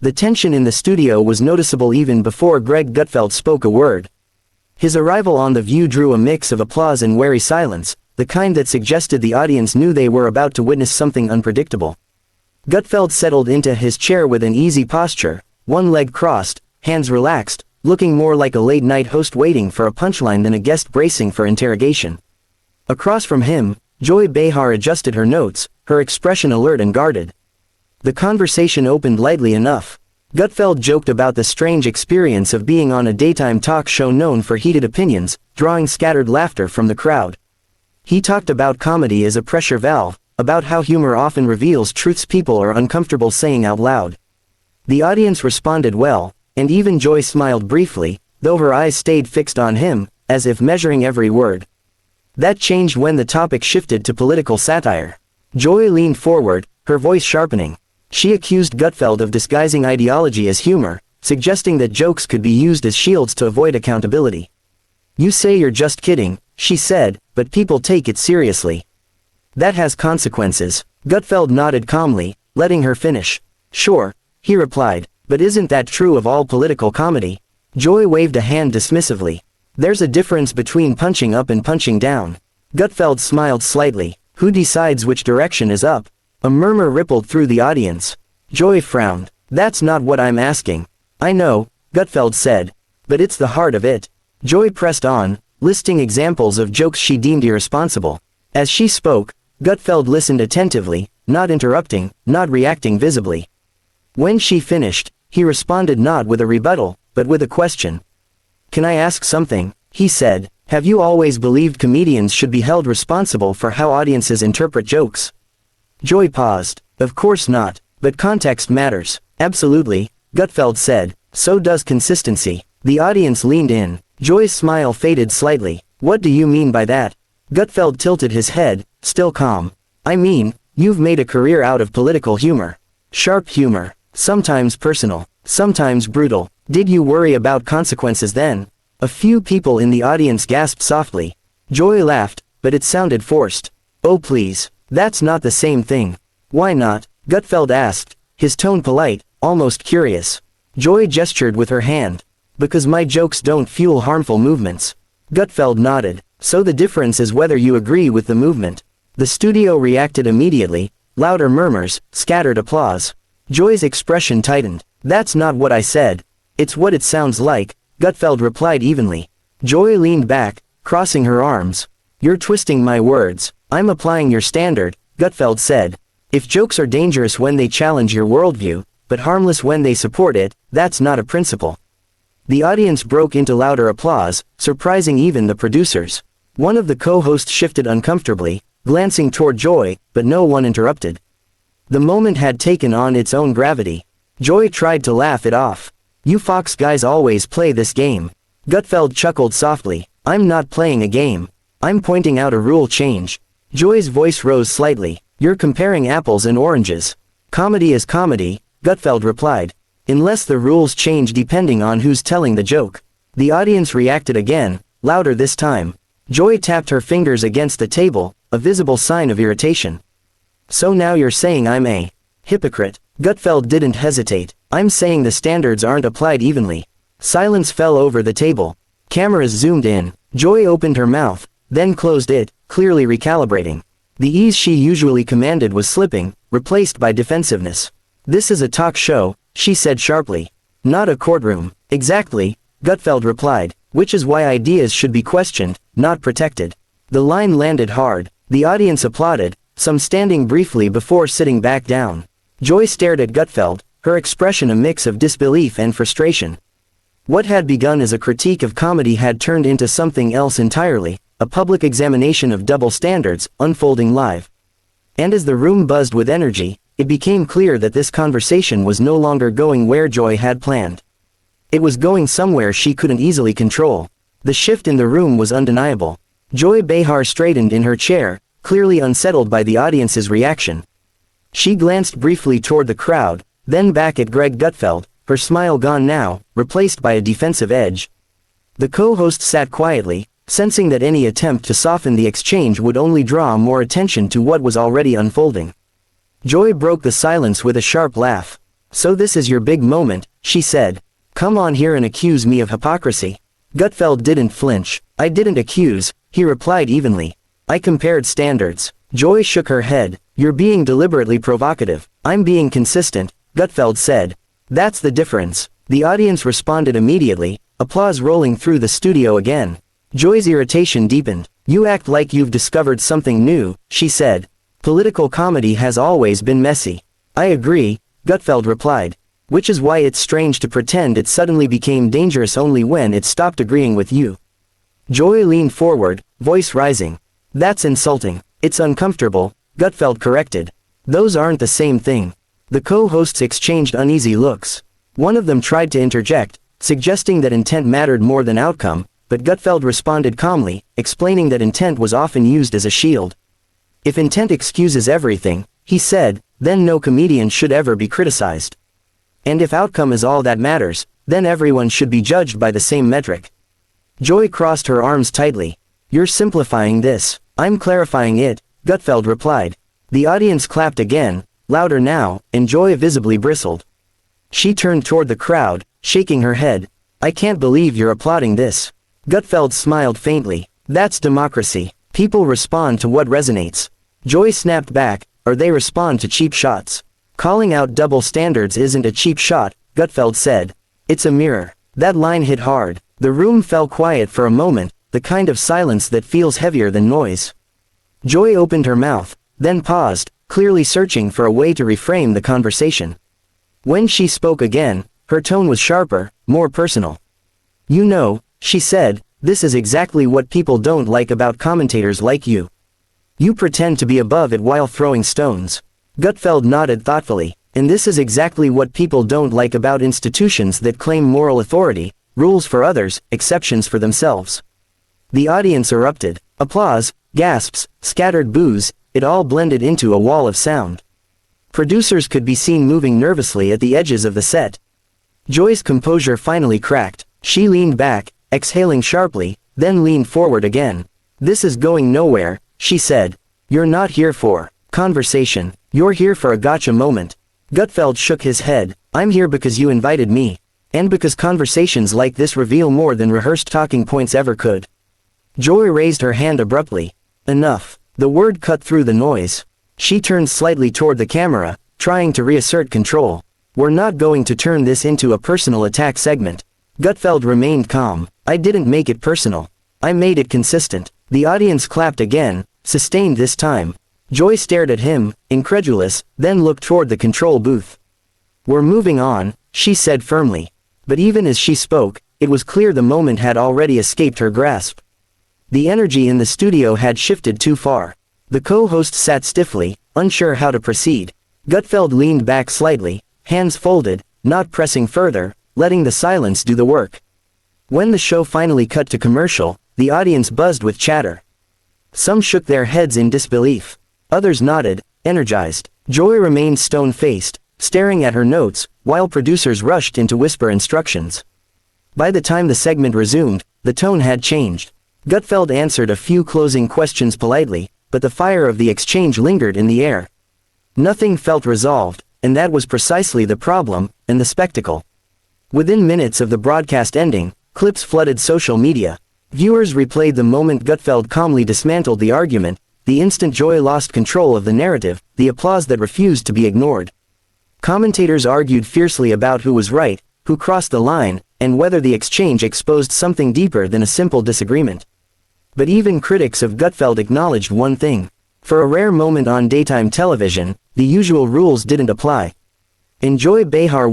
The tension in the studio was noticeable even before Greg Gutfeld spoke a word. His arrival on The View drew a mix of applause and wary silence, the kind that suggested the audience knew they were about to witness something unpredictable. Gutfeld settled into his chair with an easy posture, one leg crossed, hands relaxed, looking more like a late-night host waiting for a punchline than a guest bracing for interrogation. Across from him, Joy Behar adjusted her notes, her expression alert and guarded. The conversation opened lightly enough. Gutfeld joked about the strange experience of being on a daytime talk show known for heated opinions, drawing scattered laughter from the crowd. He talked about comedy as a pressure valve, about how humor often reveals truths people are uncomfortable saying out loud. The audience responded well, and even Joy smiled briefly, though her eyes stayed fixed on him, as if measuring every word. That changed when the topic shifted to political satire. Joy leaned forward, her voice sharpening. She accused Gutfeld of disguising ideology as humor, suggesting that jokes could be used as shields to avoid accountability. "You say you're just kidding," she said, "but people take it seriously. That has consequences." Gutfeld nodded calmly, letting her finish. "Sure," he replied, "but isn't that true of all political comedy?" Joy waved a hand dismissively. "There's a difference between punching up and punching down." Gutfeld smiled slightly. "Who decides which direction is up?" A murmur rippled through the audience. Joy frowned. "That's not what I'm asking." "I know," Gutfeld said. "But it's the heart of it." Joy pressed on, listing examples of jokes she deemed irresponsible. As she spoke, Gutfeld listened attentively, not interrupting, not reacting visibly. When she finished, he responded not with a rebuttal, but with a question. "Can I ask something?" he said. "Have you always believed comedians should be held responsible for how audiences interpret jokes?" Joy paused. "Of course not, but context matters." "Absolutely," Gutfeld said. "So does consistency." The audience leaned in. Joy's smile faded slightly. "What do you mean by that?" Gutfeld tilted his head, still calm. "I mean, you've made a career out of political humor. Sharp humor, sometimes personal, sometimes brutal. Did you worry about consequences then?" A few people in the audience gasped softly. Joy laughed, but it sounded forced. "Oh please. That's not the same thing." "Why not?" Gutfeld asked, his tone polite, almost curious. Joy gestured with her hand. "Because my jokes don't fuel harmful movements." Gutfeld nodded. "So the difference is whether you agree with the movement." The studio reacted immediately, louder murmurs, scattered applause. Joy's expression tightened. "That's not what I said. It's what it sounds like," Gutfeld replied evenly. Joy leaned back, crossing her arms. "You're twisting my words. I'm applying your standard," Gutfeld said. "If jokes are dangerous when they challenge your worldview, but harmless when they support it, that's not a principle." The audience broke into louder applause, surprising even the producers. One of the co-hosts shifted uncomfortably, glancing toward Joy, but no one interrupted. The moment had taken on its own gravity. Joy tried to laugh it off. "You Fox guys always play this game." Gutfeld chuckled softly. "I'm not playing a game. I'm pointing out a rule change." Joy's voice rose slightly. "You're comparing apples and oranges." "Comedy is comedy," Gutfeld replied. "Unless the rules change depending on who's telling the joke." The audience reacted again, louder this time. Joy tapped her fingers against the table, a visible sign of irritation. "So now you're saying I'm a hypocrite?" Gutfeld didn't hesitate. "I'm saying the standards aren't applied evenly." Silence fell over the table. Cameras zoomed in. Joy opened her mouth, then closed it, clearly recalibrating. The ease she usually commanded was slipping, replaced by defensiveness. "This is a talk show," she said sharply. "Not a courtroom." "Exactly," Gutfeld replied, "which is why ideas should be questioned, not protected." The line landed hard. The audience applauded, some standing briefly before sitting back down. Joy stared at Gutfeld, her expression a mix of disbelief and frustration. What had begun as a critique of comedy had turned into something else entirely, a public examination of double standards, unfolding live. And as the room buzzed with energy, it became clear that this conversation was no longer going where Joy had planned. It was going somewhere she couldn't easily control. The shift in the room was undeniable. Joy Behar straightened in her chair, clearly unsettled by the audience's reaction. She glanced briefly toward the crowd, then back at Greg Gutfeld, her smile gone now, replaced by a defensive edge. The co-host sat quietly, sensing that any attempt to soften the exchange would only draw more attention to what was already unfolding. Joy broke the silence with a sharp laugh. "So this is your big moment," she said. "Come on here and accuse me of hypocrisy." Gutfeld didn't flinch. "I didn't accuse," he replied evenly. "I compared standards." Joy shook her head. "You're being deliberately provocative." "I'm being consistent," Gutfeld said. "That's the difference." The audience responded immediately, applause rolling through the studio again. Joy's irritation deepened. "You act like you've discovered something new," she said. "Political comedy has always been messy." "I agree," Gutfeld replied. "Which is why it's strange to pretend it suddenly became dangerous only when it stopped agreeing with you." Joy leaned forward, voice rising. "That's insulting." "It's uncomfortable," Gutfeld corrected. "Those aren't the same thing." The co-hosts exchanged uneasy looks. One of them tried to interject, suggesting that intent mattered more than outcome, but Gutfeld responded calmly, explaining that intent was often used as a shield. "If intent excuses everything," he said, "then no comedian should ever be criticized. And if outcome is all that matters, then everyone should be judged by the same metric." Joy crossed her arms tightly. "You're simplifying this." "I'm clarifying it," Gutfeld replied. The audience clapped again, louder now, and Joy visibly bristled. She turned toward the crowd, shaking her head. "I can't believe you're applauding this." Gutfeld smiled faintly. "That's democracy. People respond to what resonates." Joy snapped back, "or they respond to cheap shots." "Calling out double standards isn't a cheap shot," Gutfeld said. "It's a mirror." That line hit hard. The room fell quiet for a moment, the kind of silence that feels heavier than noise. Joy opened her mouth, then paused, clearly searching for a way to reframe the conversation. When she spoke again, her tone was sharper, more personal. "You know," she said, "this is exactly what people don't like about commentators like you. You pretend to be above it while throwing stones." Gutfeld nodded thoughtfully. "And this is exactly what people don't like about institutions that claim moral authority, rules for others, exceptions for themselves." The audience erupted. Applause, gasps, scattered boos, it all blended into a wall of sound. Producers could be seen moving nervously at the edges of the set. Joy's composure finally cracked. She leaned back, exhaling sharply, then leaned forward again. "This is going nowhere," she said. "You're not here for conversation. You're here for a gotcha moment." Gutfeld shook his head. "I'm here because you invited me. And because conversations like this reveal more than rehearsed talking points ever could." Joy raised her hand abruptly. "Enough." The word cut through the noise. She turned slightly toward the camera, trying to reassert control. "We're not going to turn this into a personal attack segment." Gutfeld remained calm. "I didn't make it personal. I made it consistent." The audience clapped again, sustained this time. Joy stared at him, incredulous, then looked toward the control booth. "We're moving on," she said firmly. But even as she spoke, it was clear the moment had already escaped her grasp. The energy in the studio had shifted too far. The co-host sat stiffly, unsure how to proceed. Gutfeld leaned back slightly, hands folded, not pressing further, letting the silence do the work. When the show finally cut to commercial, the audience buzzed with chatter. Some shook their heads in disbelief. Others nodded, energized. Joy remained stone-faced, staring at her notes, while producers rushed in to whisper instructions. By the time the segment resumed, the tone had changed. Gutfeld answered a few closing questions politely, but the fire of the exchange lingered in the air. Nothing felt resolved, and that was precisely the problem, and the spectacle. Within minutes of the broadcast ending, clips flooded social media. Viewers replayed the moment Gutfeld calmly dismantled the argument, the instant Joy lost control of the narrative, the applause that refused to be ignored. Commentators argued fiercely about who was right, who crossed the line, and whether the exchange exposed something deeper than a simple disagreement. But even critics of Gutfeld acknowledged one thing. For a rare moment on daytime television, the usual rules didn't apply. In Joy Behar